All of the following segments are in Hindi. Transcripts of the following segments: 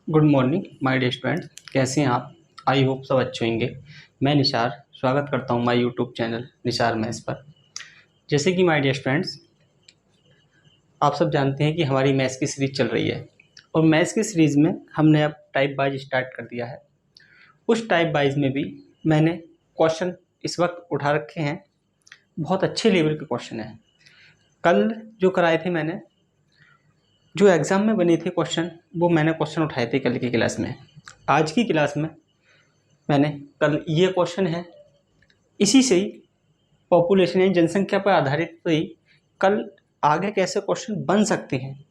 Good morning my dear student. कैसे हैं आप? आई होप सब अच्छे होंगे। मैं निशार स्वागत करता हूं my YouTube channel Nishar maths पर। जैसे कि माय डियर स्टूडेंट्स, आप सब जानते हैं कि हमारी मैथ्स की सीरीज चल रही है और मैथ्स की सीरीज़ में हमने अब टाइप वाइज स्टार्ट कर दिया है। उस टाइप वाइज में भी मैंने क्वेश्चन इस वक्त उठा रखे हैं। बहुत अच्छे लेवल के क्वेश्चन हैं। कल जो कराए थे मैंने, जो एग्ज़ाम में बने थे क्वेश्चन, वो मैंने क्वेश्चन उठाए थे कल की क्लास में। आज की क्लास में मैंने कल ये क्वेश्चन है, इसी से ही पॉपुलेशन यानी जनसंख्या पर आधारित ही कल आगे कैसे क्वेश्चन बन सकते हैं,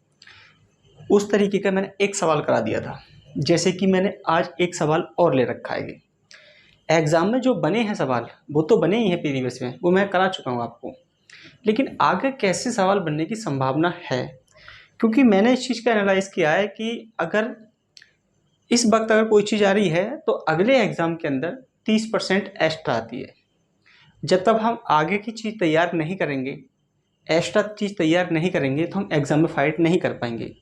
उस तरीके का मैंने एक सवाल करा दिया था। जैसे कि मैंने आज एक सवाल और ले रखा है। एग्ज़ाम में जो बने हैं सवाल वो तो बने ही हैं प्रीवियस में, वो मैं करा चुका हूँ आपको। लेकिन आगे कैसे सवाल बनने की संभावना है, क्योंकि मैंने इस चीज़ का एनालाइज किया है कि अगर इस वक्त अगर कोई चीज़ आ रही है तो अगले एग्ज़ाम के अंदर 30% एक्स्ट्रा आती है। जब तक हम आगे की चीज़ तैयार नहीं करेंगे, एक्स्ट्रा चीज़ तैयार नहीं करेंगे, तो हम एग्ज़ाम में फाइट नहीं कर पाएंगे।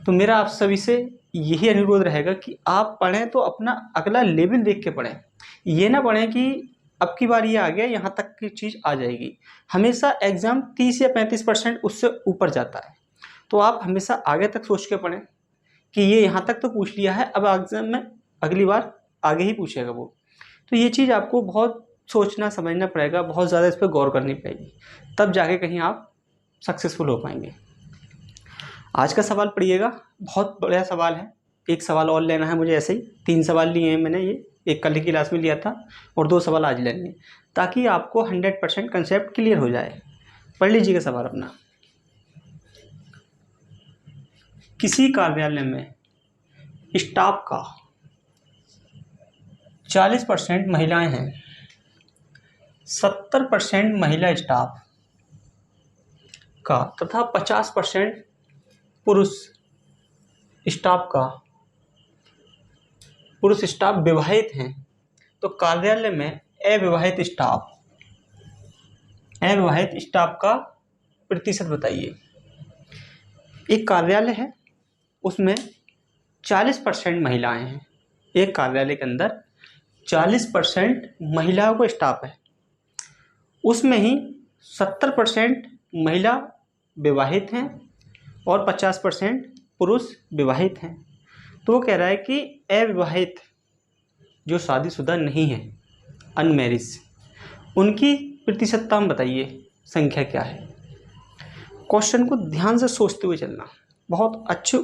तो मेरा आप सभी से यही अनुरोध रहेगा कि आप पढ़ें तो अपना अगला लेवल देख के पढ़ें। ये ना पढ़ें कि अब की बार ये आ गया, यहाँ तक की चीज़ आ जाएगी। हमेशा एग्ज़ाम 30 या 35% उससे ऊपर जाता है। तो आप हमेशा आगे तक सोच के पढ़ें कि ये यहाँ तक तो पूछ लिया है, अब एग्ज़ाम में अगली बार आगे ही पूछेगा वो। तो ये चीज़ आपको बहुत सोचना समझना पड़ेगा, बहुत ज़्यादा इस पर गौर करनी पड़ेगी, तब जाके कहीं आप सक्सेसफुल हो पाएंगे। आज का सवाल पढ़िएगा, बहुत बड़ा सवाल है। एक सवाल और लेना है मुझे, ऐसे ही 3 सवाल लिए हैं मैंने, ये एक कल की क्लास में लिया था और 2 सवाल आज लेने हैं, ताकि आपको 100% कंसेप्ट क्लियर हो जाए। पढ़ लीजिएगा सवाल अपना। किसी कार्यालय में स्टाफ का 40% महिलाएं हैं, 70% महिला स्टाफ का तथा 50% पुरुष स्टाफ विवाहित हैं। तो कार्यालय में अविवाहित स्टाफ का प्रतिशत बताइए। एक कार्यालय है, उसमें 40% महिलाएं हैं। एक कार्यालय के अंदर 40% महिलाओं का स्टाफ है, उसमें ही 70% महिला विवाहित हैं और 50% पुरुष विवाहित हैं। तो वो कह रहा है कि अविवाहित जो शादीशुदा नहीं है, अनमैरिज, उनकी प्रतिशतता में बताइए संख्या क्या है। क्वेश्चन को ध्यान से सोचते हुए चलना। बहुत अच्छे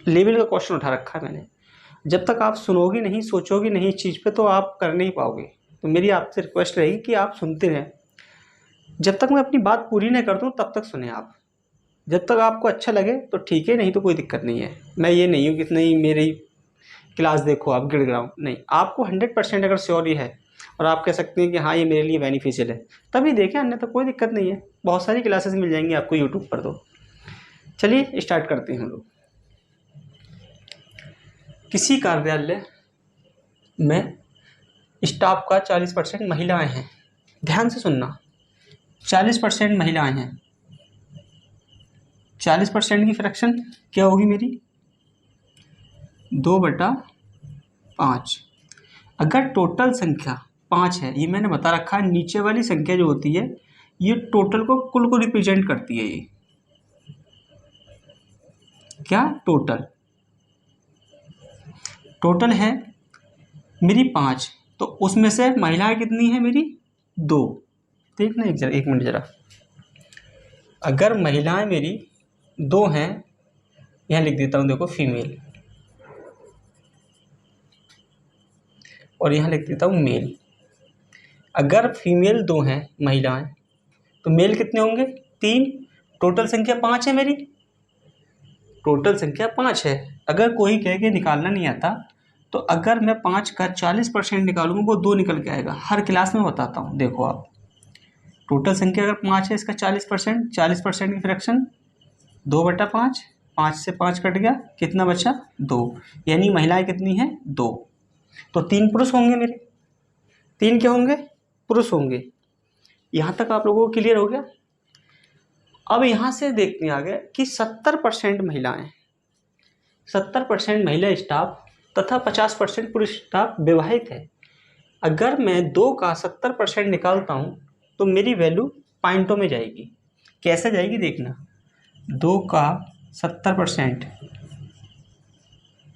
लेवल का क्वेश्चन उठा रखा है मैंने। जब तक आप सुनोगे नहीं, सोचोगे नहीं इस चीज़ पे, तो आप कर नहीं पाओगे। तो मेरी आपसे रिक्वेस्ट रहेगी कि आप सुनते रहें। जब तक मैं अपनी बात पूरी नहीं कर दूँ तब तक सुने आप। जब तक आपको अच्छा लगे तो ठीक है, नहीं तो कोई दिक्कत नहीं है। मैं ये नहीं हूँ कि नहीं मेरी क्लास देखो आप गिड़गिड़ाओ, नहीं। आपको 100% अगर श्योर ही है और आप कह सकते हैं कि हाँ ये मेरे लिए बेनिफिशियल है, तभी देखें, अन्यथा कोई दिक्कत नहीं है। बहुत सारी क्लासेस मिल जाएंगी आपको यूट्यूब पर। तो चलिए स्टार्ट करते हैं हम लोग। किसी कार्यालय में स्टाफ का 40% महिलाएं हैं। ध्यान से सुनना, 40% महिलाएं हैं। 40% की फ्रैक्शन क्या होगी मेरी? 2/5। अगर टोटल संख्या 5 है, ये मैंने बता रखा है, नीचे वाली संख्या जो होती है ये टोटल को, कुल को रिप्रेजेंट करती है। ये क्या? टोटल है मेरी 5, तो उसमें से महिलाएं कितनी है मेरी? 2। देखना एक मिनट जरा। अगर महिलाएं मेरी 2 हैं, यहाँ लिख देता हूँ, देखो फीमेल, और यहाँ लिख देता हूँ मेल। अगर फीमेल 2 हैं महिलाएं, तो मेल कितने होंगे? 3। टोटल संख्या 5 है मेरी, टोटल संख्या 5 है। अगर कोई कह के निकालना नहीं आता, तो अगर मैं 5 का 40% निकालूंगा, वो 2 निकल के आएगा। हर क्लास में बताता हूँ, देखो आप। टोटल संख्या अगर 5 है, इसका 40% की फ्रैक्शन 2/5। 5 से 5 कट गया, कितना बचा? 2। यानी महिलाएं कितनी हैं? 2। तो 3 पुरुष होंगे मेरे। 3 क्या होंगे? पुरुष होंगे। यहाँ तक आप लोगों को क्लियर हो गया? अब यहाँ से देखते हैं आगे कि 70% महिलाएं, 70% महिला स्टाफ तथा 50% पुरुष स्टाफ विवाहित है। अगर मैं 2 का 70% निकालता हूँ तो मेरी वैल्यू पॉइंटों में जाएगी। कैसे जाएगी देखना। 2 का 70%,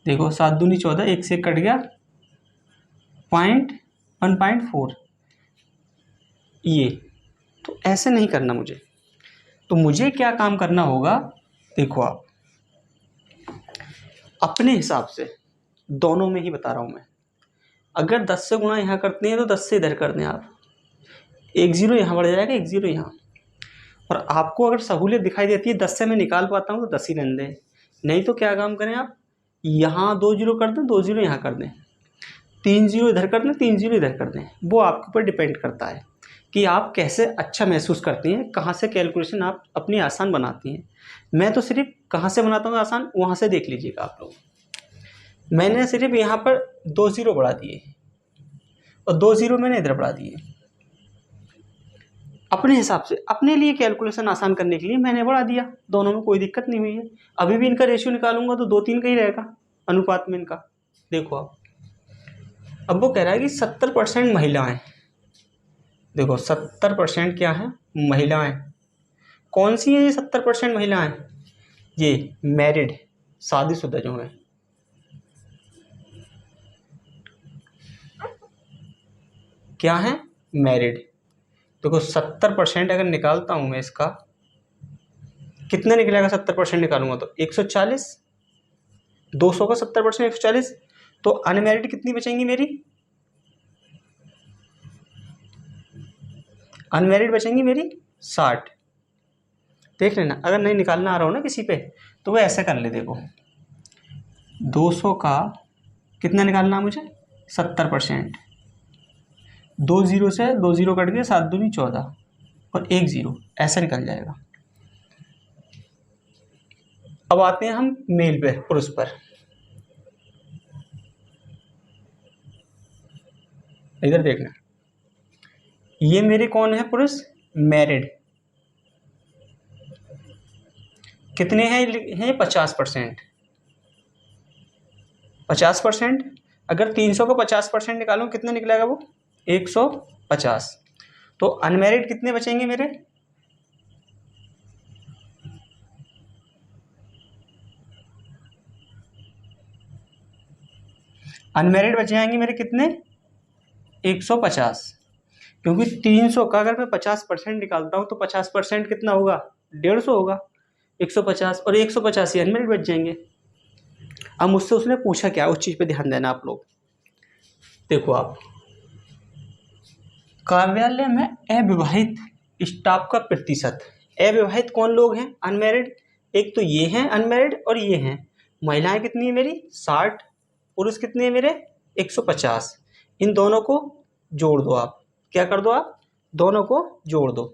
देखो 7 दूनी 14, 1 से कट गया 1.4। ये तो ऐसे नहीं करना मुझे। तो मुझे क्या काम करना होगा, देखो आप अपने हिसाब से, दोनों में ही बता रहा हूँ मैं। अगर 10 से गुणा यहाँ करते हैं तो 10 से इधर कर दें आप, 1 0 यहाँ बढ़ जाएगा, 1 0 यहाँ। और आपको अगर सहूलियत दिखाई देती है 10 से मैं निकाल पाता हूँ तो 10 ही रहने दें, नहीं तो क्या काम करें आप, यहाँ 2 0 कर दें, 2 0 यहाँ कर दें, 3 0 इधर कर दें, 3 0 इधर कर दें। वो आपके ऊपर डिपेंड करता है कि आप कैसे अच्छा महसूस करती हैं, कहाँ से कैलकुलेशन आप अपनी आसान बनाती हैं। मैं तो सिर्फ कहाँ से बनाता हूँ आसान, वहाँ से देख लीजिएगा आप लोग। मैंने सिर्फ यहाँ पर 2 0 बढ़ा दिए और 2 0 मैंने इधर बढ़ा दिए। अपने हिसाब से, अपने लिए कैलकुलेशन आसान करने के लिए मैंने बढ़ा दिया, दोनों में कोई दिक्कत नहीं हुई है। अभी भी इनका रेशियो निकालूंगा तो 2-3 का ही रहेगा अनुपात में इनका। देखो आप, अब वो कह रहा है कि 70% महिलाएं, देखो 70% क्या है, महिलाएं। कौन सी है ये 70% महिलाएं, ये मैरिड, शादीशुदा जो है। क्या है, मैरिड। देखो 70% अगर निकालता हूं मैं इसका, कितना निकलेगा, 70% निकालूंगा तो 140, 200 का 70% 140। तो अनमैरिड कितनी बचेंगी मेरी, अनमैरिड बचेंगी मेरी 60। देख लेना, अगर नहीं निकालना आ रहा हो ना किसी पे तो वो ऐसे कर ले। देखो 200 का कितना निकालना है मुझे, 70%, 2 0 से 2 0 कट गया, 7 दूनी 14 और 1 0, ऐसा निकल जाएगा। अब आते हैं हम मेल पे, पुरुष पर। इधर देखना, ये मेरे कौन है, पुरुष मैरिड। कितने हैं 50%, 50%। अगर 300 का 50% निकालूं कितना निकलेगा वो, 150। तो अनमैरिड कितने बचेंगे मेरे, अनमैरिड बच जाएंगे मेरे कितने, 150। क्योंकि 300 का अगर मैं 50% निकालता हूँ तो 50% कितना होगा, 150 होगा, 150 और 150 ही अनमैरिड बच जाएंगे। अब मुझसे उसने पूछा क्या, उस चीज़ पे ध्यान देना आप लोग। देखो आप, कार्यालय में अविवाहित स्टाफ का प्रतिशत, अविवाहित कौन लोग हैं, अनमैरिड। एक तो ये हैं अनमैरिड और ये हैं। महिलाएं कितनी है मेरी 60, पुरुष कितने हैं मेरे 150। इन दोनों को जोड़ दो आप, क्या कर दो आप, दोनों को जोड़ दो।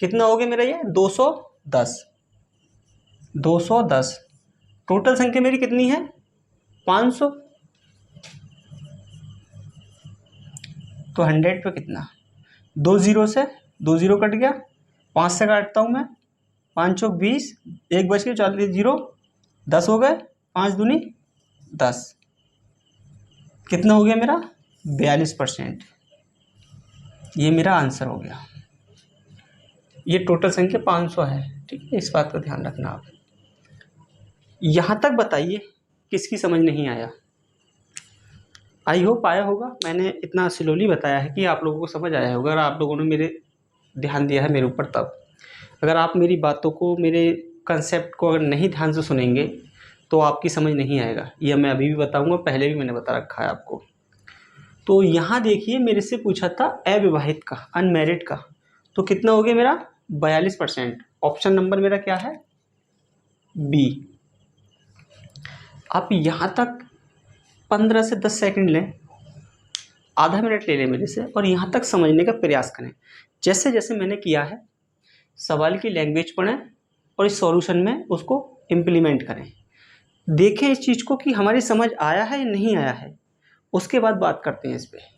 कितना हो गया मेरा ये 210, 210। टोटल संख्या मेरी कितनी है 500। तो 100 पे कितना, 2 0 से 2 0 कट गया, 5 से काटता हूँ मैं, 5 चौक 20, 1 बच के 40 0, 10 हो गए, 5 दूनी 10। कितना हो गया मेरा 42%। ये मेरा आंसर हो गया। ये टोटल संख्या 500 है, ठीक है, इस बात का ध्यान रखना आप। यहाँ तक बताइए किसकी समझ नहीं आया। आई होप आया होगा, मैंने इतना स्लोली बताया है कि आप लोगों को समझ आया होगा। अगर आप लोगों ने मेरे ध्यान दिया है मेरे ऊपर तब, अगर आप मेरी बातों को, मेरे कंसेप्ट को अगर नहीं ध्यान से सुनेंगे तो आपकी समझ नहीं आएगा। यह मैं अभी भी बताऊंगा, पहले भी मैंने बता रखा है आपको। तो यहाँ देखिए मेरे से पूछा था अविवाहित का, अनमैरिड का, तो कितना हो गया मेरा 42%। ऑप्शन नंबर मेरा क्या है, बी। आप यहाँ तक 15 से 10 सेकंड लें, आधा मिनट ले लें मेरे से, और यहाँ तक समझने का प्रयास करें जैसे जैसे मैंने किया है। सवाल की लैंग्वेज पढ़ें और इस सॉल्यूशन में उसको इम्प्लीमेंट करें। देखें इस चीज़ को कि हमारी समझ आया है या नहीं आया है, उसके बाद बात करते हैं इस पे।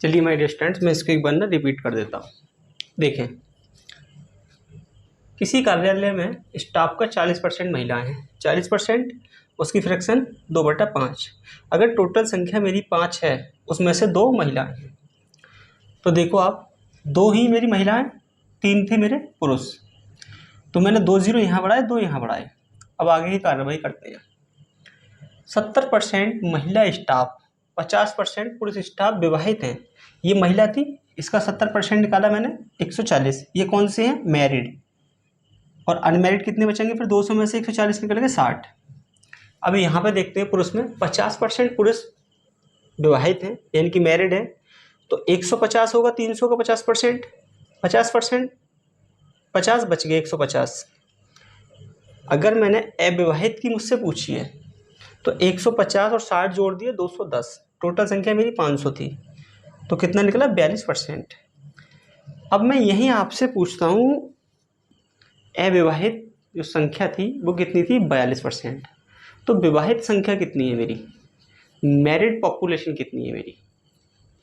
चलिए माय डियर स्टूडेंट्स, मैं इसको एक बार ना रिपीट कर देता हूँ। देखें, किसी कार्यालय में स्टाफ का 40% महिलाएं हैं, 40% उसकी फ्रैक्शन 2/5। अगर टोटल संख्या मेरी 5 है, उसमें से 2 महिलाएं हैं, तो देखो आप, 2 ही मेरी महिलाएं, 3 थे मेरे पुरुष, तो मैंने 2 जीरो यहाँ बढ़ाए, 2 यहाँ बढ़ाए। अब आगे की कार्रवाई करते हैं। 70% महिला स्टाफ, 50% पुरुष स्टाफ विवाहित हैं। ये महिला थी, इसका 70% निकाला मैंने, 140। ये कौन से हैं? मैरिड। और अनमैरिड कितने बचेंगे फिर? 200 में से 140 निकल गए 60। अब यहाँ पे देखते हैं, पुरुष में 50% पुरुष विवाहित हैं, यानी कि मैरिड है, तो 150 होगा 300 का 50%, 50%, 50 बच गए 150। अगर मैंने अविवाहित की मुझसे पूछी है, तो 150 और 60 जोड़ दिए 210, टोटल संख्या मेरी 500 थी, तो कितना निकला? 42%। अब मैं यहीं आपसे पूछता हूँ, अविवाहित जो संख्या थी वो कितनी थी? 42%। तो विवाहित संख्या कितनी है मेरी? मैरिड पॉपुलेशन कितनी है मेरी?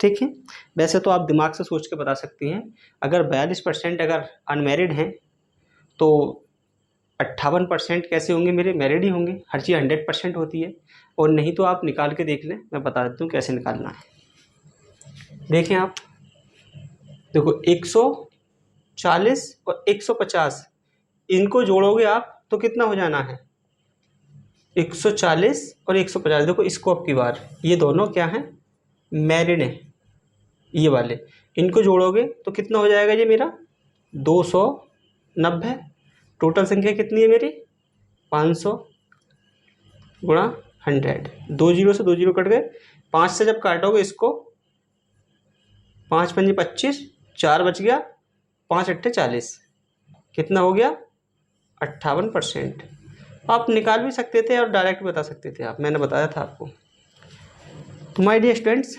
ठीक है, वैसे तो आप दिमाग से सोच के बता सकती हैं। अगर 42% अगर अनमैरिड हैं, तो 58% कैसे होंगे मेरे? मैरिड ही होंगे। हर चीज़ 100% होती है। और नहीं तो आप निकाल के देख लें, मैं बता देता हूँ कैसे निकालना है। देखें आप, देखो 140 और 150, इनको जोड़ोगे आप तो कितना हो जाना है? 140 और 150। देखो इसको अब की बार, ये दोनों क्या हैं? मैरिड हैं, ये वाले। इनको जोड़ोगे तो कितना हो जाएगा ये मेरा? 290। टोटल संख्या कितनी है मेरी? 500 गुणा 100। 2 जीरो से 2 जीरो कट गए। 5 से जब काटोगे इसको, 5 पंजे 25, 4 बच गया, 5 अट्ठे 40, कितना हो गया? 58%। आप निकाल भी सकते थे और डायरेक्ट बता सकते थे आप, मैंने बताया था आपको। तो माय डियर स्टूडेंट्स,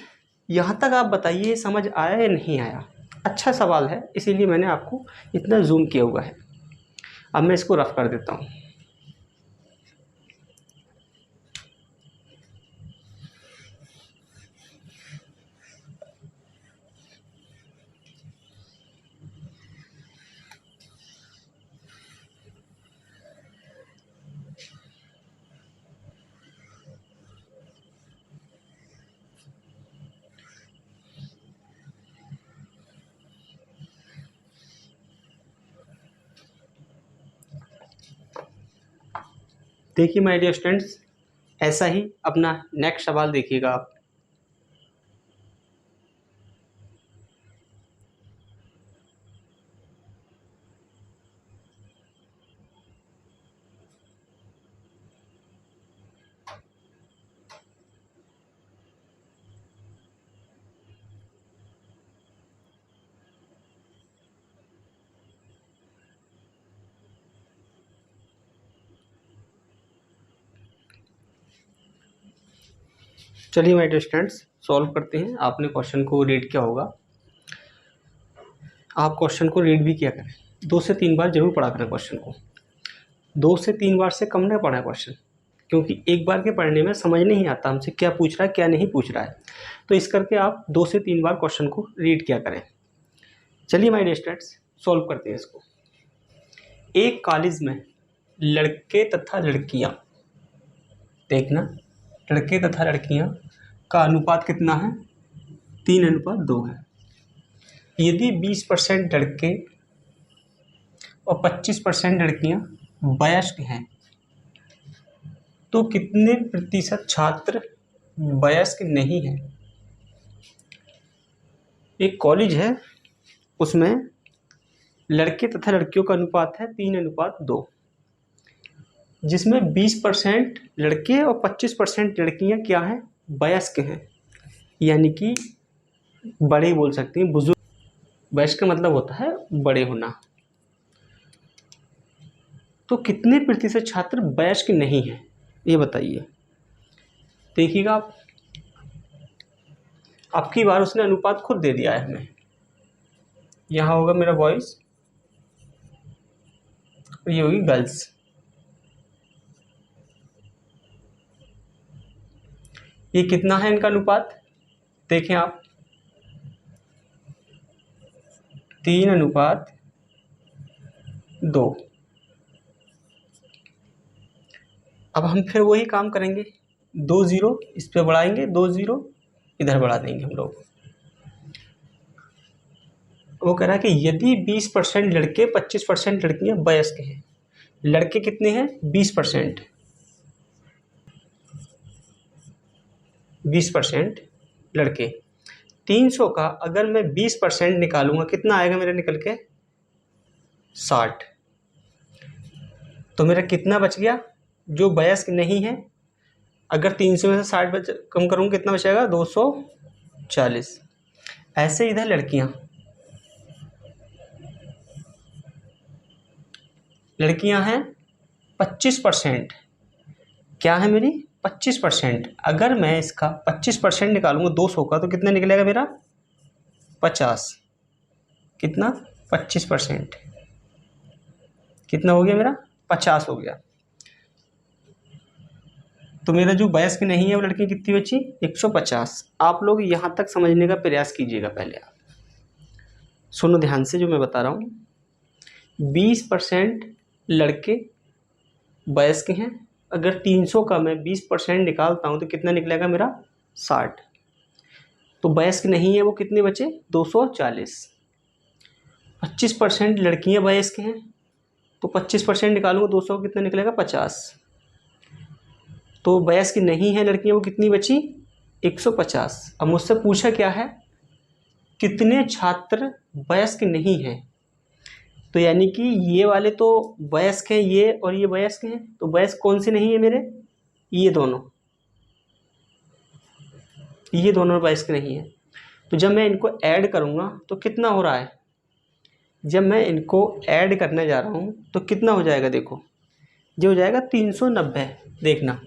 यहाँ तक आप बताइए समझ आया या नहीं आया? अच्छा सवाल है, इसीलिए मैंने आपको इतना जूम किया हुआ है। अब मैं इसको रफ कर देता हूँ। देखिए माय डियर स्टूडेंट्स, ऐसा ही अपना नेक्स्ट सवाल देखिएगा आप। चलिए माय डियर स्टूडेंट्स, सॉल्व करते हैं। आपने क्वेश्चन को रीड किया होगा, आप क्वेश्चन को रीड भी किया करें। 2 से 3 बार जरूर पढ़ा करें क्वेश्चन को। 2 से 3 बार से कम नहीं पढ़ा क्वेश्चन, क्योंकि एक बार के पढ़ने में समझ नहीं आता हमसे क्या पूछ रहा है क्या नहीं पूछ रहा है। तो इस करके आप 2 से 3 बार क्वेश्चन को रीड किया करें। चलिए माय डियर स्टूडेंट्स, सॉल्व करते हैं इसको। एक कॉलेज में लड़के तथा लड़कियां, देखना, लड़के तथा लड़कियां का अनुपात कितना है? 3:2 है। यदि 20% लड़के और 25% लड़कियां वयस्क हैं, तो कितने प्रतिशत छात्र वयस्क नहीं हैं? एक कॉलेज है, उसमें लड़के तथा लड़कियों का अनुपात है 3:2, जिसमें 20% लड़के और 25% लड़कियां क्या हैं? वयस्क हैं, यानी कि बड़े बोल सकते हैं, बुजुर्ग। वयस्क का मतलब होता है बड़े होना। तो कितने प्रतिशत छात्र वयस्क नहीं हैं, ये बताइए। देखिएगा आप, आपकी बार उसने अनुपात खुद दे दिया है हमें। यहाँ होगा मेरा बॉयज और ये होगी गर्ल्स। ये कितना है इनका अनुपात? देखें आप, 3:2। अब हम फिर वही काम करेंगे, 2 0 इस पे बढ़ाएंगे, 2 0 इधर बढ़ा देंगे हम लोग। वो कह रहा है कि यदि 20% लड़के 25% लड़कियां वयस्क हैं। लड़के कितने हैं? 20%। 20% लड़के। 300 का अगर मैं 20% निकालूंगा कितना आएगा मेरा निकल के? 60। तो मेरा कितना बच गया जो वयस्क नहीं है? अगर 300 में से 60 कम करूँगा कितना बचेगा? 240। ऐसे इधर लड़कियां हैं 25%। क्या है मेरी? 25%। अगर मैं इसका 25% निकालूंगा 200 का तो कितना निकलेगा मेरा? 50। कितना? 25%। कितना हो गया मेरा? 50 हो गया। तो मेरा जो वयस्क नहीं है वो लड़की कितनी बची? 150। आप लोग यहाँ तक समझने का प्रयास कीजिएगा। पहले आप सुनो ध्यान से जो मैं बता रहा हूँ। 20% लड़के वयस्क हैं। अगर 300 का मैं 20% निकालता हूँ तो कितना निकलेगा मेरा? 60। तो वयस्क नहीं है वो कितने बचे? 240। 25% लड़कियां वयस्क हैं तो 25% निकालूंगा 200 कितना निकलेगा? 50। तो वयस्क नहीं है लड़कियां वो कितनी बची? 150। अब मुझसे पूछा क्या है? कितने छात्र वयस्क नहीं हैं? तो यानी कि ये वाले तो वयस्क हैं, ये और ये वयस्क हैं। तो वयस्क कौन से नहीं है मेरे? ये दोनों। ये दोनों वयस्क नहीं है। तो जब मैं इनको ऐड करूंगा तो कितना हो रहा है? जब मैं इनको ऐड करने जा रहा हूं तो कितना हो जाएगा? देखो, जो हो जाएगा 390। देखना,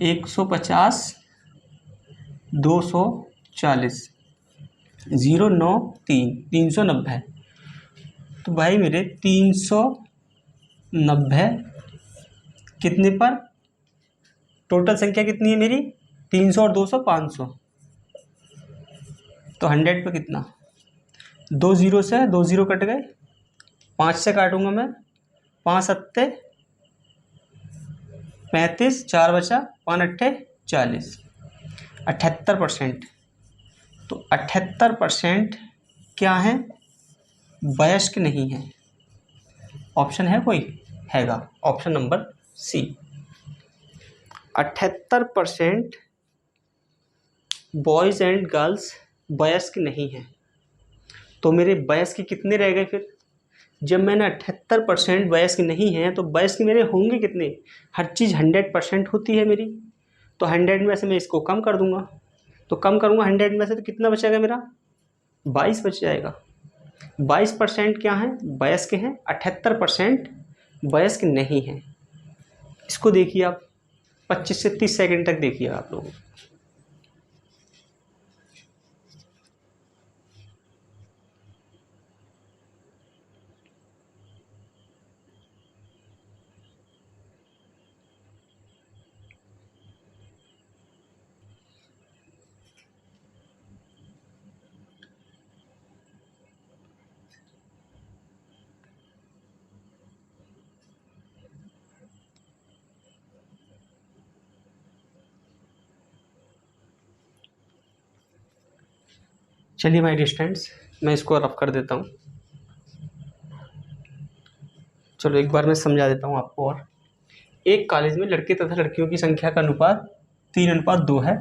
150, 240, 093, 390। तो भाई मेरे 390 कितने पर? टोटल संख्या कितनी है मेरी? 300 और 200 500। तो 100 पे कितना? 2 0 से 2 0 कट गए, 5 से काटूंगा मैं, 5 सत्ते 35, 4 बचा, 5 अट्ठे 40। 78%। तो 78% क्या है? वयस्क नहीं है। ऑप्शन है कोई? हैगा, option number C. 78% boys and girls वयस्क नहीं है। तो मेरे वयस्क कितने रह गए फिर? जब मैंने 78% वयस्क नहीं है तो वयस्क मेरे होंगे कितने? हर चीज़ 100% होती है मेरी। तो 100 में से मैं इसको कम कर दूंगा। तो कम करूंगा 100 में से तो कितना बचेगा मेरा? 22 बच जाएगा। 22% क्या है? वयस्क हैं। 78% वयस्क नहीं है। इसको देखिए आप, 25 से 30 सेकंड तक देखिए आप लोग। चलिए माय डियर स्टूडेंट्स, मैं इसको रफ कर देता हूँ। चलो एक बार मैं समझा देता हूँ आपको। और एक कॉलेज में लड़के तथा लड़कियों की संख्या का अनुपात 3:2 है।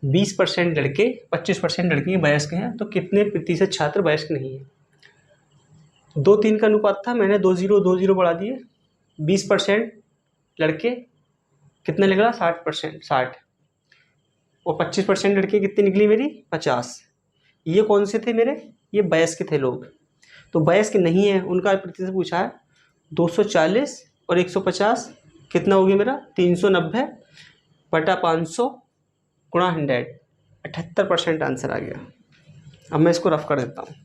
20% लड़के 25% लड़कियां वयस्क हैं। तो कितने प्रतिशत छात्र वयस्क नहीं है? 2-3 का अनुपात था, मैंने 2 0 बढ़ा दिए। 20% लड़के कितने निकला? 60%। 60 और 25% लड़के कितनी निकली मेरी? 50। ये कौन से थे मेरे? ये वयस्क थे लोग। तो वयस्क नहीं है उनका प्रतिशत पूछा है। 240 और 150 कितना हो गया मेरा? 390 बटा 500 गुणा 100। 78% आंसर आ गया। अब मैं इसको रफ कर देता हूँ।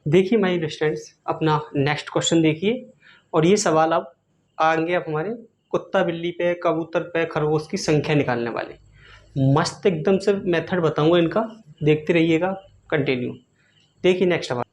देखिए माय स्टूडेंट्स, अपना नेक्स्ट क्वेश्चन देखिए। और ये सवाल अब आएंगे अब हमारे कुत्ता बिल्ली पे, कबूतर पे, खरगोश की संख्या निकालने वाले। मस्त एकदम से मेथड बताऊंगा इनका, देखते रहिएगा कंटिन्यू। देखिए नेक्स्ट सवाल।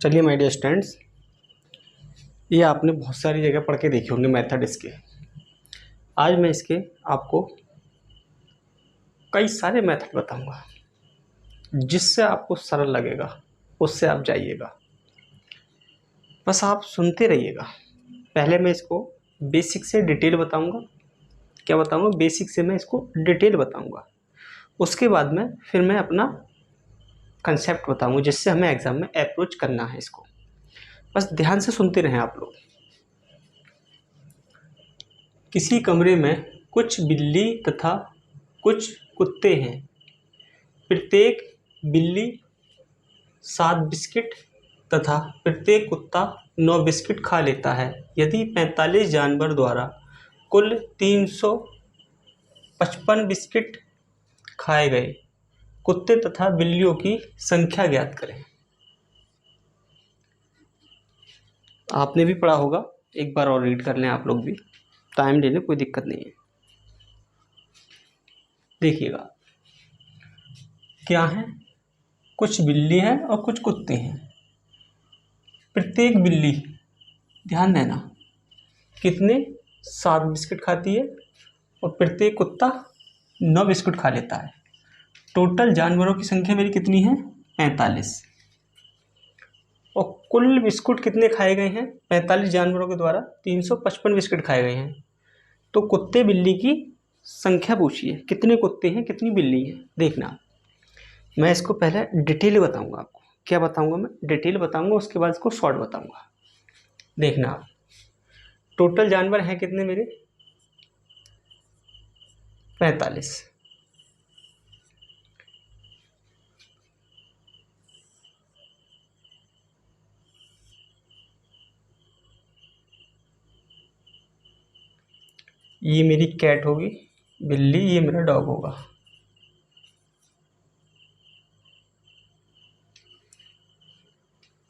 चलिए माय डियर स्टूडेंट्स, ये आपने बहुत सारी जगह पढ़ के देखे होंगे मेथड इसके। आज मैं इसके आपको कई सारे मेथड बताऊंगा, जिससे आपको सरल लगेगा उससे आप जाइएगा। बस आप सुनते रहिएगा। पहले मैं इसको बेसिक से डिटेल बताऊंगा। क्या बताऊंगा? बेसिक से मैं इसको डिटेल बताऊंगा। उसके बाद में फिर मैं अपना कंसेप्ट बताऊंगा, जिससे हमें एग्जाम में अप्रोच करना है इसको। बस ध्यान से सुनते रहें आप लोग। किसी कमरे में कुछ बिल्ली तथा कुछ कुत्ते हैं। प्रत्येक बिल्ली 7 बिस्किट तथा प्रत्येक कुत्ता 9 बिस्किट खा लेता है। यदि 45 जानवर द्वारा कुल 355 बिस्किट खाए गए, कुत्ते तथा बिल्लियों की संख्या ज्ञात करें। आपने भी पढ़ा होगा, एक बार और रीड कर लें आप लोग भी, टाइम ले लें, कोई दिक्कत नहीं है। देखिएगा क्या है, कुछ बिल्ली है और कुछ कुत्ते हैं। प्रत्येक बिल्ली, ध्यान देना, कितने 7 बिस्किट खाती है और प्रत्येक कुत्ता 9 बिस्कुट खा लेता है। टोटल जानवरों की संख्या मेरी कितनी है? 45। और कुल बिस्कुट कितने खाए गए हैं? 45 जानवरों के द्वारा 355 बिस्कुट खाए गए हैं। तो कुत्ते बिल्ली की संख्या पूछिए, कितने कुत्ते हैं कितनी बिल्ली है। देखना, मैं इसको पहले डिटेल बताऊंगा आपको। क्या बताऊंगा? मैं डिटेल बताऊंगा, उसके बाद इसको शॉर्ट बताऊंगा। देखना आप, टोटल जानवर हैं कितने मेरे? 45। ये मेरी कैट होगी, बिल्ली, ये मेरा डॉग होगा।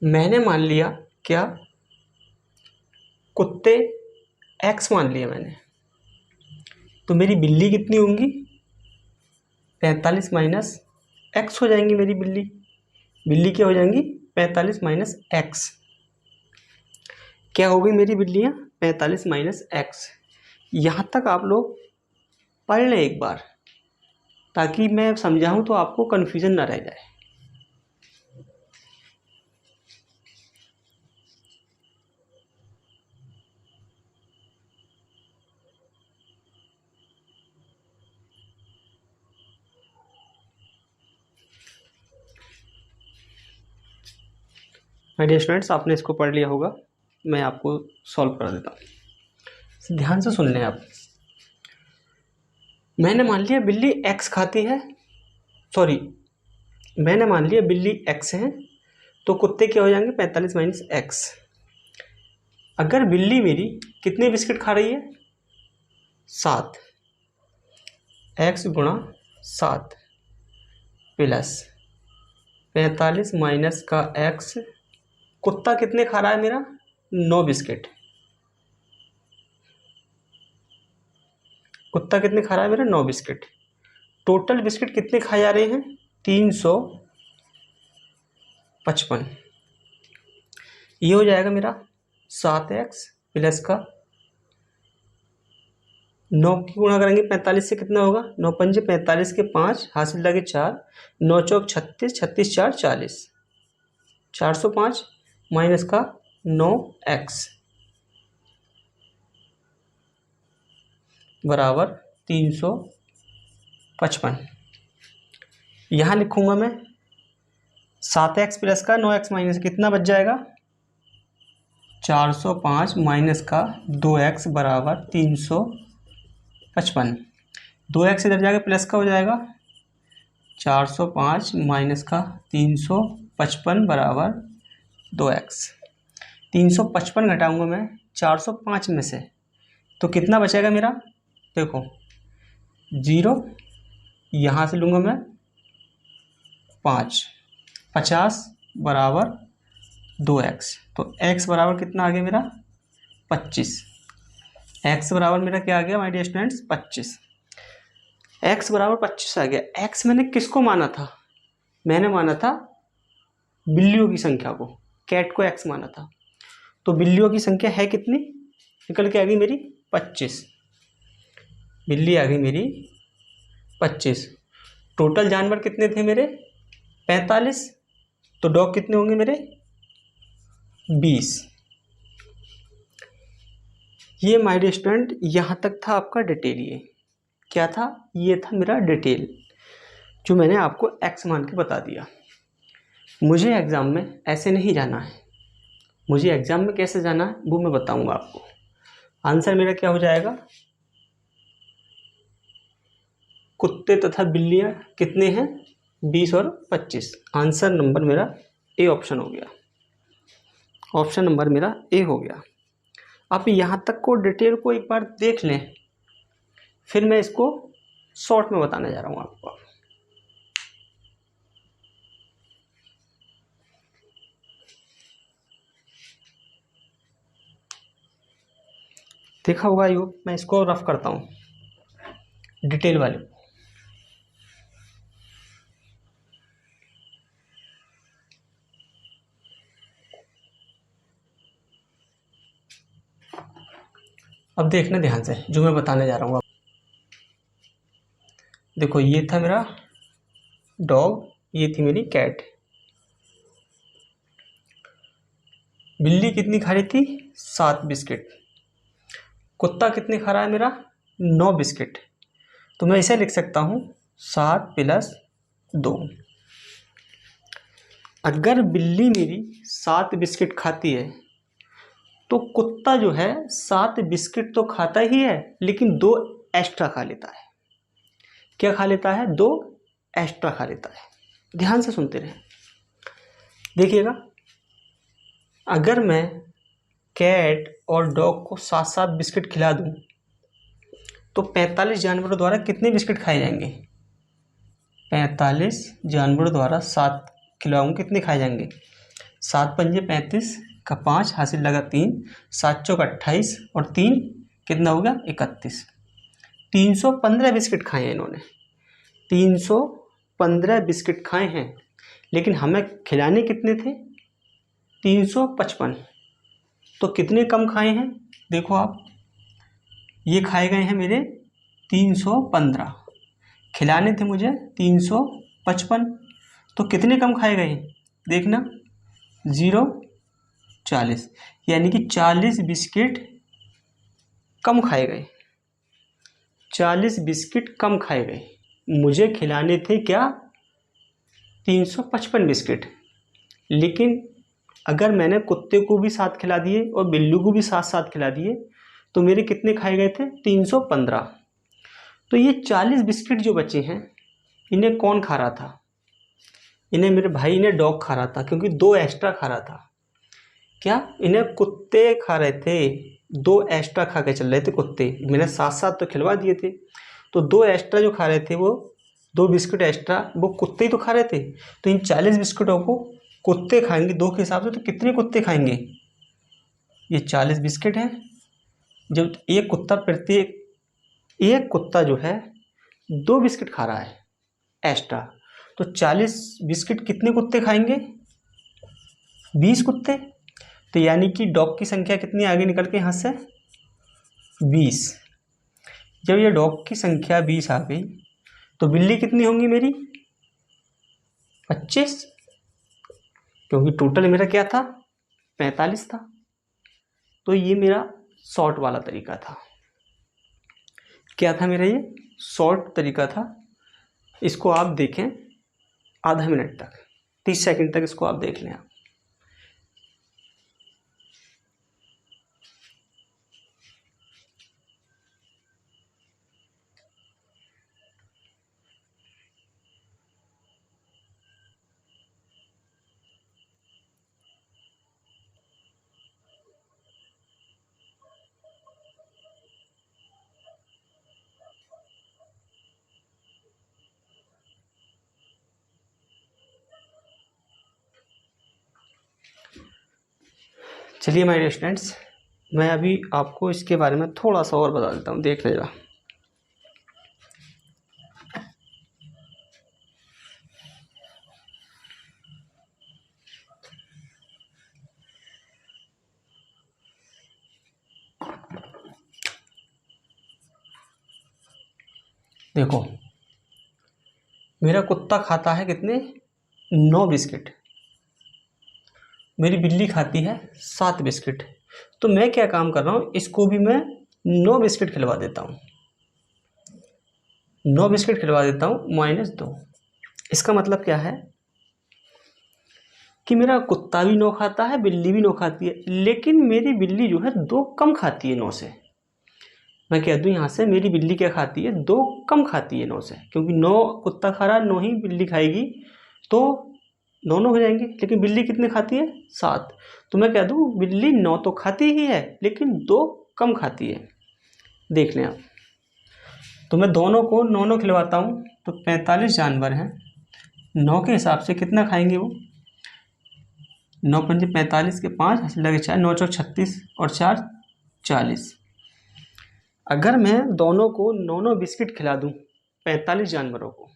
मैंने मान लिया क्या? कुत्ते एक्स मान लिया मैंने। तो मेरी बिल्ली कितनी होंगी? 45 माइनस एक्स हो जाएंगी मेरी बिल्ली। बिल्ली क्या हो जाएंगी? 45 माइनस एक्स। क्या हो गई मेरी बिल्लियाँ? 45 माइनस एक्स। यहाँ तक आप लोग पढ़ लें एक बार, ताकि मैं समझाऊँ तो आपको कन्फ्यूजन ना रह जाए। माय डियर स्टूडेंट्स, आपने इसको पढ़ लिया होगा, मैं आपको सॉल्व कर देता हूँ। ध्यान से सुन लें आप। मैंने मान लिया बिल्ली एक्स खाती है, सॉरी, मैंने मान लिया बिल्ली एक्स है, तो कुत्ते क्या हो जाएंगे? 45 माइनस एक्स। अगर बिल्ली मेरी कितने बिस्किट खा रही है? 7। एक्स गुणा 7 प्लस 45 माइनस का एक्स। कुत्ता कितने खा रहा है मेरा? 9 बिस्किट। कुत्ता कितने खा रहा है मेरा? 9 बिस्किट। टोटल बिस्किट कितने खाए जा रहे हैं? 355। ये हो जाएगा मेरा 7x प्लस का 9 की गुणा करेंगे 45 से, कितना होगा? 9 पंजे 45 के 5, हासिल लगे 4, 9 चौक 36, 36 4 40, 405 माइनस का 9x बराबर 355। यहाँ लिखूंगा मैं 7x प्लस का 9x माइनस कितना बच जाएगा, 405 माइनस का 2x बराबर 355। 2x इधर जाके प्लस का हो जाएगा, 405 माइनस का 355 बराबर 2x। 355 घटाऊंगा मैं 405 में से, तो कितना बचेगा मेरा, देखो 0, यहाँ से लूँगा मैं 5, 50 बराबर 2x। तो x बराबर कितना आ गया मेरा, 25। x बराबर मेरा क्या आ गया माय डियर स्टूडेंट्स, 25। x बराबर 25 आ गया। x मैंने किसको माना था, मैंने माना था बिल्लियों की संख्या को, कैट को x माना था। तो बिल्लियों की संख्या है कितनी, निकल के आ गई मेरी 25। बिल्ली आ गई मेरी 25। टोटल जानवर कितने थे मेरे, 45। तो डॉग कितने होंगे मेरे, 20। ये माय डियर स्टूडेंट यहाँ तक था आपका डिटेल। ये क्या था, ये था मेरा डिटेल जो मैंने आपको x मान के बता दिया। मुझे एग्ज़ाम में ऐसे नहीं जाना है, मुझे एग्ज़ाम में कैसे जाना है वो मैं बताऊंगा आपको। आंसर मेरा क्या हो जाएगा, कुत्ते तथा बिल्लियां कितने हैं, 20 और 25। आंसर नंबर मेरा ए ऑप्शन हो गया, ऑप्शन नंबर मेरा ए हो गया। आप यहाँ तक को डिटेल को एक बार देख लें, फिर मैं इसको शॉर्ट में बताने जा रहा हूँ आपको। देखा होगा यो, मैं इसको रफ करता हूँ डिटेल वाले। अब देखना ध्यान से जो मैं बताने जा रहा हूँ। देखो ये था मेरा डॉग, ये थी मेरी कैट। बिल्ली कितनी खा रही थी, 7 बिस्किट। कुत्ता कितने खा रहा है मेरा, 9 बिस्किट। तो मैं इसे लिख सकता हूँ 7 + 2। अगर बिल्ली मेरी 7 बिस्किट खाती है तो कुत्ता जो है 7 बिस्किट तो खाता ही है, लेकिन 2 एक्स्ट्रा खा लेता है। क्या खा लेता है, 2 एक्स्ट्रा खा लेता है। ध्यान से सुनते रहे, देखिएगा। अगर मैं कैट और डॉग को 7-7 बिस्किट खिला दूं तो 45 जानवरों द्वारा कितने बिस्किट खाए जाएंगे, 45 जानवरों द्वारा 7 खिलाऊं कितने खाए जाएंगे, 7 पंजे 35 का 5 हासिल लगा 3, 7 चौक 28 और 3 कितना हो गया, 31। 315 बिस्किट खाए हैं इन्होंने, 315 बिस्किट खाए हैं, लेकिन हमें खिलाने कितने थे, 355। तो कितने कम खाए हैं, देखो आप, ये खाए गए हैं मेरे 315, खिलाने थे मुझे 355। तो कितने कम खाए गए, देखना 0 40, यानी कि 40 बिस्किट कम खाए गए। 40 बिस्किट कम खाए गए। मुझे खिलाने थे क्या, 355 बिस्किट, लेकिन अगर मैंने कुत्ते को भी साथ खिला दिए और बिल्ली को भी साथ साथ खिला दिए तो मेरे कितने खाए गए थे, 315। तो ये 40 बिस्किट जो बचे हैं इन्हें कौन खा रहा था, इन्हें मेरे भाई ने डॉग खा रहा था, क्योंकि 2 एक्स्ट्रा खा रहा था। क्या, इन्हें कुत्ते खा रहे थे, 2 एक्स्ट्रा खा के चल रहे थे कुत्ते। मैंने साथ साथ तो खिलवा दिए थे, तो 2 एक्स्ट्रा जो खा रहे थे, वो 2 बिस्किट एक्स्ट्रा वो कुत्ते ही तो खा रहे थे। तो इन 40 बिस्किटों को कुत्ते खाएंगे 2 के हिसाब से, तो कितने कुत्ते खाएंगे, ये 40 बिस्किट हैं। जब एक कुत्ता प्रत्येक, एक कुत्ता जो है 2 बिस्किट खा रहा है एक्स्ट्रा, तो 40 बिस्किट कितने कुत्ते खाएंगे, 20 कुत्ते। तो यानी कि डॉग की संख्या कितनी आगे निकल के यहाँ से, 20। जब ये डॉग की संख्या 20 आ गई तो बिल्ली कितनी होंगी मेरी, 25, क्योंकि टोटल मेरा क्या था, 45 था। तो ये मेरा शॉर्ट वाला तरीका था। क्या था मेरा, ये शॉर्ट तरीका था। इसको आप देखें, आधा मिनट तक, 30 सेकंड तक इसको आप देख लें। चलिए माय डियर स्टूडेंट्स, मैं अभी आपको इसके बारे में थोड़ा सा और बता देता हूँ, देख लीजिएगा। देखो, मेरा कुत्ता खाता है कितने, 9 बिस्किट, मेरी बिल्ली खाती है 7 बिस्किट। तो मैं क्या काम कर रहा हूँ, इसको भी मैं 9 बिस्किट खिलवा देता हूँ, 9 बिस्किट खिलवा देता हूँ -2। इसका मतलब क्या है कि मेरा कुत्ता भी 9 खाता है, बिल्ली भी 9 खाती है, लेकिन मेरी बिल्ली जो है 2 कम खाती है 9 से। मैं कह दूँ यहाँ से, मेरी बिल्ली क्या खाती है, 2 कम खाती है 9 से, क्योंकि 9 कुत्ता खा रहा है, 9 ही बिल्ली खाएगी, तो दोनों हो जाएंगे। लेकिन बिल्ली कितने खाती है, 7। तो मैं कह दूँ बिल्ली 9 तो खाती ही है, लेकिन 2 कम खाती है। देख लें आप, तो मैं दोनों को 9 खिलवाता हूँ, तो 45 जानवर हैं, 9 के हिसाब से कितना खाएंगे वो, 9 पंजे 45 के 5 लगे 4, 9 चौक 36 और 4 40। अगर मैं दोनों को 9 बिस्किट खिला दूँ 45 जानवरों को,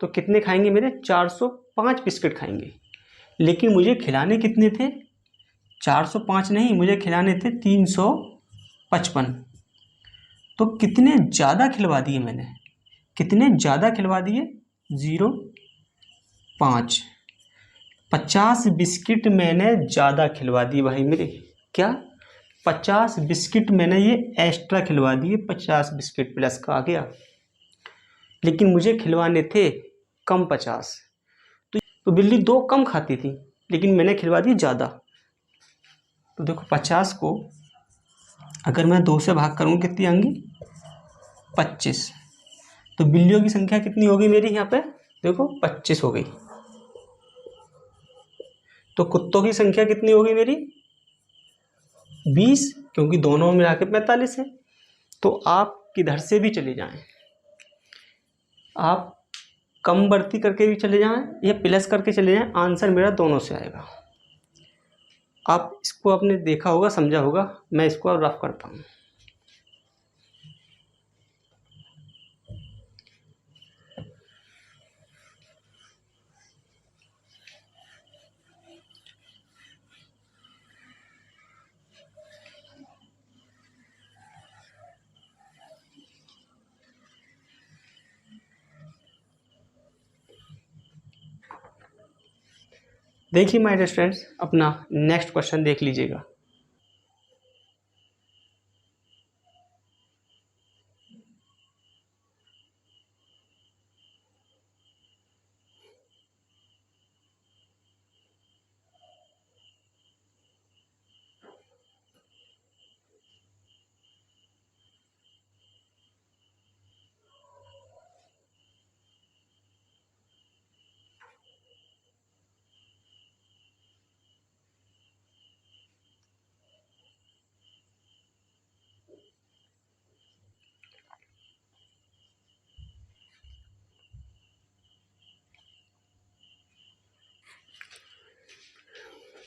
तो कितने खाएंगे मेरे, 405 बिस्किट खाएंगे। लेकिन मुझे खिलाने कितने थे, 405 नहीं, मुझे खिलाने थे 355। तो कितने ज़्यादा खिलवा दिए मैंने, कितने ज़्यादा खिलवा दिए, 0.5, 50 बिस्किट मैंने ज़्यादा खिलवा दिए भाई मेरे। क्या, 50 बिस्किट मैंने ये एक्स्ट्रा खिलवा दिए, 50 बिस्किट प्लस का आ गया। लेकिन मुझे खिलवाने थे कम 50। तो बिल्ली 2 कम खाती थी, लेकिन मैंने खिलवा दी ज़्यादा। तो देखो 50 को अगर मैं 2 से भाग करूँ कितनी आएंगी, 25। तो बिल्लियों की संख्या कितनी होगी मेरी यहाँ पे, देखो 25 हो गई। तो कुत्तों की संख्या कितनी होगी मेरी, 20, क्योंकि दोनों मिला के 45 है। तो आप किधर से भी चले जाएं, आप कम बढ़ती करके भी चले जाएं या प्लस करके चले जाएं, आंसर मेरा दोनों से आएगा। आप इसको आपने देखा होगा, समझा होगा। मैं इसको अब रफ करता हूँ। देखिए माय डियर स्टूडेंट्स, अपना नेक्स्ट क्वेश्चन देख लीजिएगा।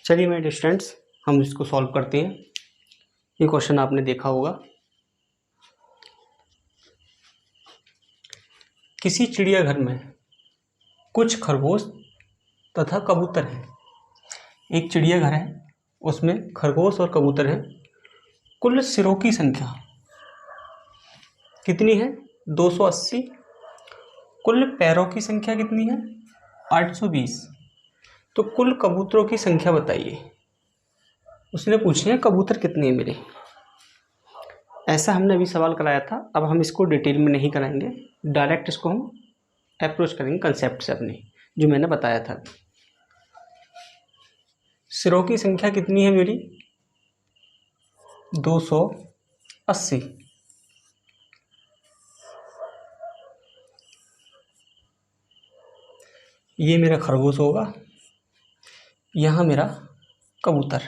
चलिए माय डियर स्टूडेंट्स, हम इसको सॉल्व करते हैं। ये क्वेश्चन आपने देखा होगा। किसी चिड़ियाघर में कुछ खरगोश तथा कबूतर हैं। एक चिड़ियाघर है, उसमें खरगोश और कबूतर हैं। कुल सिरों की संख्या कितनी है, 280। कुल पैरों की संख्या कितनी है, 820। तो कुल कबूतरों की संख्या बताइए। उसने पूछे हैं कबूतर कितने हैं मेरे। ऐसा हमने अभी सवाल कराया था। अब हम इसको डिटेल में नहीं कराएंगे, डायरेक्ट इसको हम अप्रोच करेंगे कंसेप्ट से अपने। जो मैंने बताया था। सिरों की संख्या कितनी है मेरी? 280। ये मेरा खरगोश होगा, यहाँ मेरा कबूतर।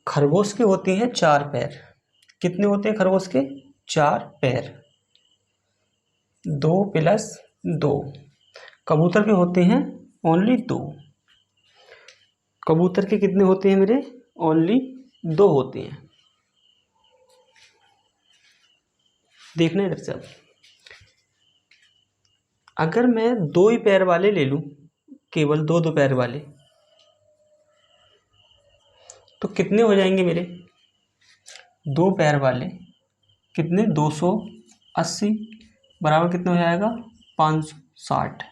खरगोश के होते हैं 4 पैर। कितने होते हैं खरगोश के? 4 पैर। 2 + 2। कबूतर के होते हैं ओनली 2। कबूतर के कितने होते हैं मेरे? ओनली 2 होते हैं। देखना इधर से। अब अगर मैं 2 ही पैर वाले ले लूं, केवल 2 पैर वाले, तो कितने हो जाएंगे मेरे? 2 पैर वाले कितने? 280 बराबर कितने हो जाएगा? 560।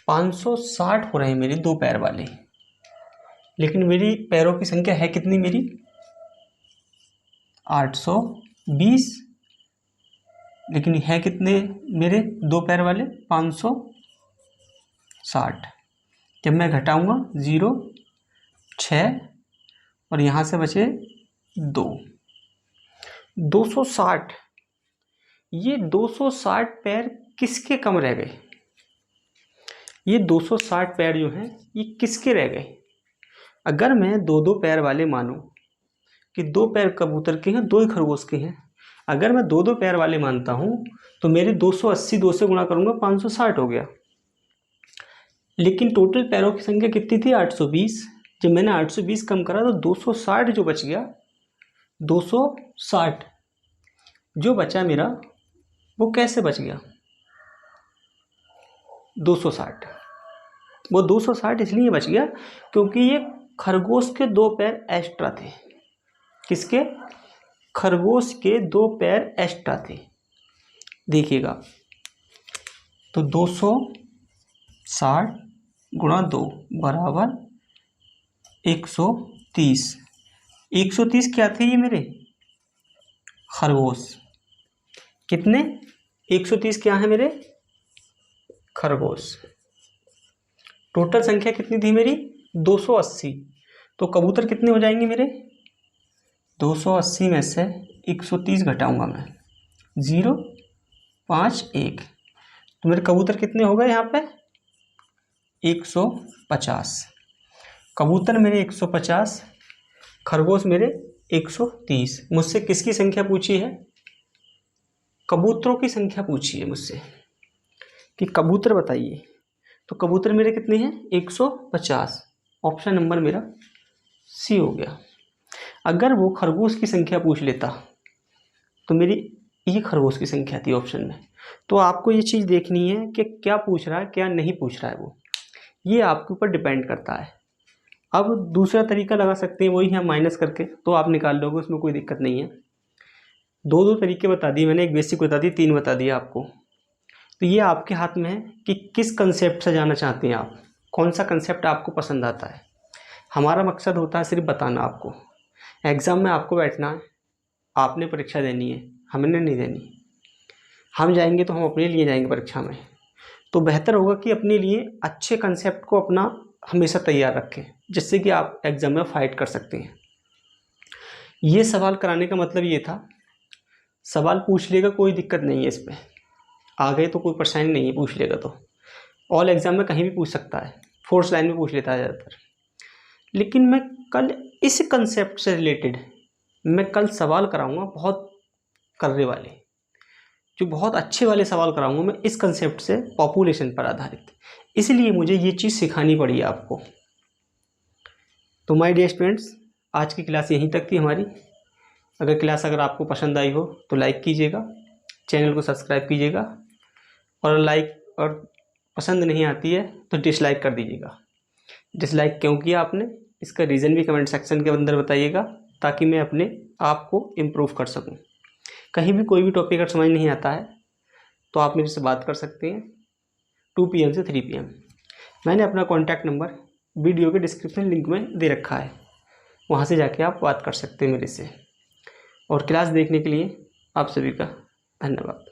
560 हो रहे हैं मेरे 2 पैर वाले। लेकिन मेरी पैरों की संख्या है कितनी मेरी? 820। लेकिन है कितने मेरे 2 पैर वाले? 560। जब मैं घटाऊंगा 0, 6 और यहाँ से बचे 2। 260। ये 260 पैर किसके कम रह गए? ये 260 पैर जो हैं ये किसके रह गए? अगर मैं 2 पैर वाले मानूं कि 2 पैर कबूतर के हैं, 2 ही खरगोश के हैं, अगर मैं 2 पैर वाले मानता हूं तो मेरे 280 2 से गुणा करूंगा 560 हो गया। लेकिन टोटल पैरों की संख्या कितनी थी? 820। जब मैंने 820 कम करा तो 260 जो बच गया, 260 जो बचा मेरा, वो कैसे बच गया? 260। वो 260 इसलिए बच गया क्योंकि ये खरगोश के 2 पैर एक्स्ट्रा थे। किसके? खरगोश के 2 पैर एक्स्ट्रा थे। देखिएगा, तो 260 गुणा 2 बराबर 130। 130 क्या थे ये मेरे? खरगोश। कितने? 130 क्या है मेरे? खरगोश। टोटल संख्या कितनी थी मेरी? 280। तो कबूतर कितने हो जाएंगे मेरे? 280 में से 130 घटाऊंगा मैं, 0, 5, 1। तो मेरे कबूतर कितने हो गए यहाँ पे? 150। कबूतर मेरे 150, खरगोश मेरे 130। मुझसे किसकी संख्या पूछी है? कबूतरों की संख्या पूछी है मुझसे कि कबूतर बताइए। तो कबूतर मेरे कितने हैं? 150। ऑप्शन नंबर मेरा सी हो गया। अगर वो खरगोश की संख्या पूछ लेता तो मेरी ये खरगोश की संख्या थी ऑप्शन में। तो आपको ये चीज़ देखनी है कि क्या पूछ रहा है क्या नहीं पूछ रहा है, वो ये आपके ऊपर डिपेंड करता है। अब दूसरा तरीका लगा सकते हैं, वही है माइनस करके, तो आप निकाल लोगे, उसमें कोई दिक्कत नहीं है। 2 तरीके बता दिए मैंने, एक बेसिक बता दी, 3 बता दिया आपको। तो ये आपके हाथ में है कि किस कंसेप्ट से जाना चाहते हैं आप, कौन सा कंसेप्ट आपको पसंद आता है। हमारा मकसद होता है सिर्फ बताना आपको। एग्ज़ाम में आपको बैठना है, आपने परीक्षा देनी है, हमने नहीं देनी। हम जाएंगे तो हम अपने लिए जाएंगे परीक्षा में, तो बेहतर होगा कि अपने लिए अच्छे कंसेप्ट को अपना हमेशा तैयार रखें, जिससे कि आप एग्ज़ाम में फाइट कर सकते हैं। ये सवाल कराने का मतलब ये था, सवाल पूछ लेगा कोई दिक्कत नहीं है, इस पर आ गए तो कोई परेशानी नहीं है, पूछ लेगा तो ऑल एग्ज़ाम में कहीं भी पूछ सकता है, फोर्थ लाइन में पूछ लेता है ज़्यादातर। लेकिन मैं कल इस कंसेप्ट से रिलेटेड मैं कल सवाल कराऊंगा, बहुत कर्रे वाले, जो बहुत अच्छे वाले सवाल कराऊंगा मैं इस कंसेप्ट से, पॉपुलेशन पर आधारित। इसलिए मुझे ये चीज़ सिखानी पड़ी है आपको। तो माय डियर स्टूडेंट्स, आज की क्लास यहीं तक थी हमारी। अगर आपको पसंद आई हो तो लाइक कीजिएगा, चैनल को सब्सक्राइब कीजिएगा, और लाइक और पसंद नहीं आती है तो डिसलाइक कर दीजिएगा। डिसलाइक क्यों किया आपने, इसका रीज़न भी कमेंट सेक्शन के अंदर बताइएगा, ताकि मैं अपने आप को इम्प्रूव कर सकूं। कहीं भी कोई भी टॉपिक अगर समझ नहीं आता है तो आप मेरे से बात कर सकते हैं 2 PM से 3 PM। मैंने अपना कॉन्टैक्ट नंबर वीडियो के डिस्क्रिप्शन लिंक में दे रखा है, वहाँ से जाके आप बात कर सकते हैं मेरे से। और क्लास देखने के लिए आप सभी का धन्यवाद।